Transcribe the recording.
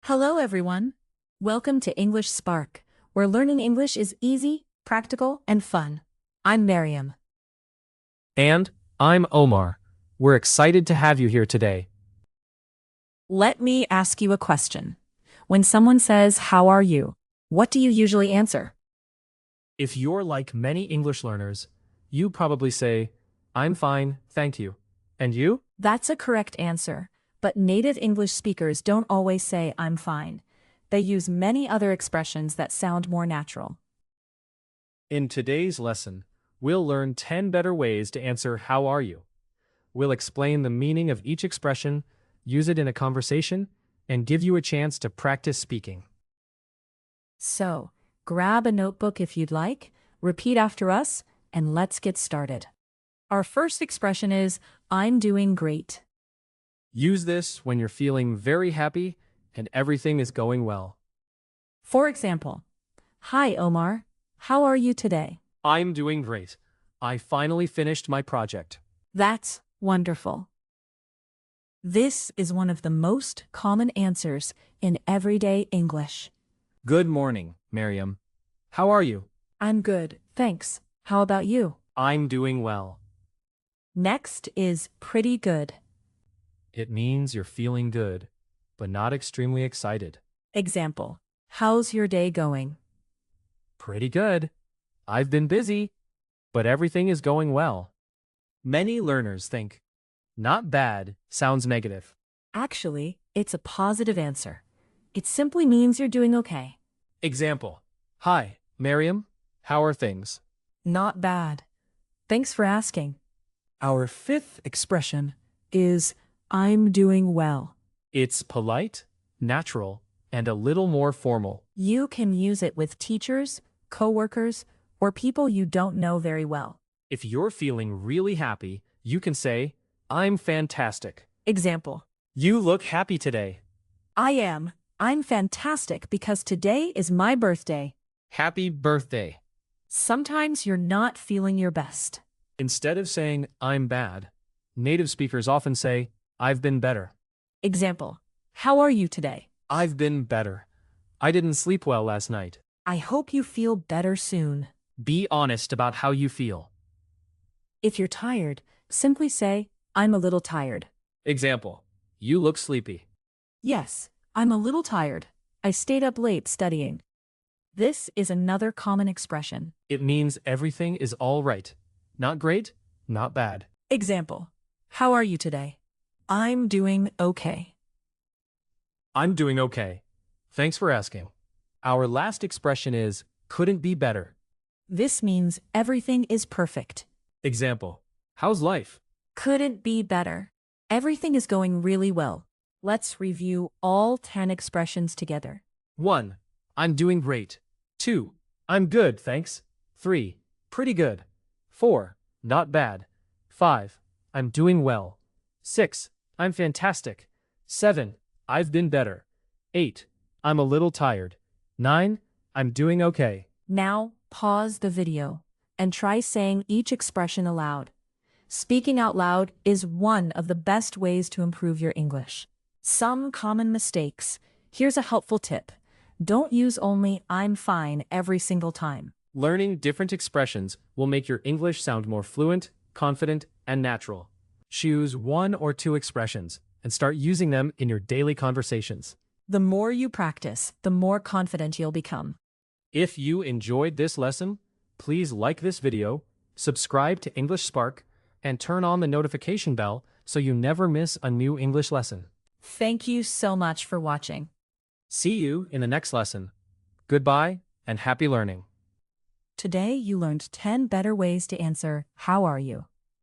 Hello, everyone. Welcome to English Spark, where learning English is easy, practical, and fun. I'm Miriam. And I'm Omar. We're excited to have you here today. Let me ask you a question. When someone says, "How are you?" what do you usually answer? If you're like many English learners, you probably say, I'm fine, thank you. And you? That's a correct answer, but native English speakers don't always say, "I'm fine." They use many other expressions that sound more natural. In today's lesson, we'll learn 10 better ways to answer how are you. We'll explain the meaning of each expression, use it in a conversation, and give you a chance to practice speaking. So, grab a notebook if you'd like, repeat after us, and let's get started. Our first expression is, "I'm doing great." Use this when you're feeling very happy and everything is going well. For example, "Hi, Omar. How are you today?" I'm doing great. I finally finished my project. That's wonderful. This is one of the most common answers in everyday English. Good morning, Miriam. How are you? I'm good, thanks. How about you? I'm doing well. Next is pretty good. It means you're feeling good, but not extremely excited. Example, "How's your day going?" Pretty good. I've been busy, but everything is going well. Many learners think, not bad sounds negative. Actually, it's a positive answer. It simply means you're doing okay. Example, hi, Miriam. How are things? Not bad. Thanks for asking. Our fifth expression is, "I'm doing well." It's polite, natural, and a little more formal. You can use it with teachers, coworkers, or people you don't know very well. If you're feeling really happy, you can say, I'm fantastic. Example, You look happy today. I am. I'm fantastic because today is my birthday. Happy birthday. Sometimes you're not feeling your best. Instead of saying, I'm bad, native speakers often say, I've been better. Example, "How are you today?" I've been better. I didn't sleep well last night. I hope you feel better soon. Be honest about how you feel. If you're tired, simply say, "I'm a little tired." Example, you look sleepy. Yes, I'm a little tired. I stayed up late studying. This is another common expression. It means everything is all right. Not great, not bad. Example, "How are you today?" I'm doing okay. I'm doing okay. Thanks for asking. Our last expression is, couldn't be better. This means everything is perfect. Example, how's life? Couldn't be better. Everything is going really well. Let's review all 10 expressions together. 1. I'm doing great. 2. I'm good, thanks. 3. Pretty good. 4. Not bad. 5. I'm doing well. 6. I'm fantastic. 7. I've been better. 8. I'm a little tired. 9. I'm doing okay. Now, pause the video and try saying each expression aloud. Speaking out loud is one of the best ways to improve your English. Some common mistakes. Here's a helpful tip. Don't use only "I'm fine" every single time. Learning different expressions will make your English sound more fluent, confident, and natural. Choose 1 or 2 expressions and start using them in your daily conversations. The more you practice, the more confident you'll become. If you enjoyed this lesson, please like this video, subscribe to English Spark, and turn on the notification bell so you never miss a new English lesson. Thank you so much for watching. See you in the next lesson. Goodbye and happy learning. Today you learned 10 better ways to answer, "How are you?"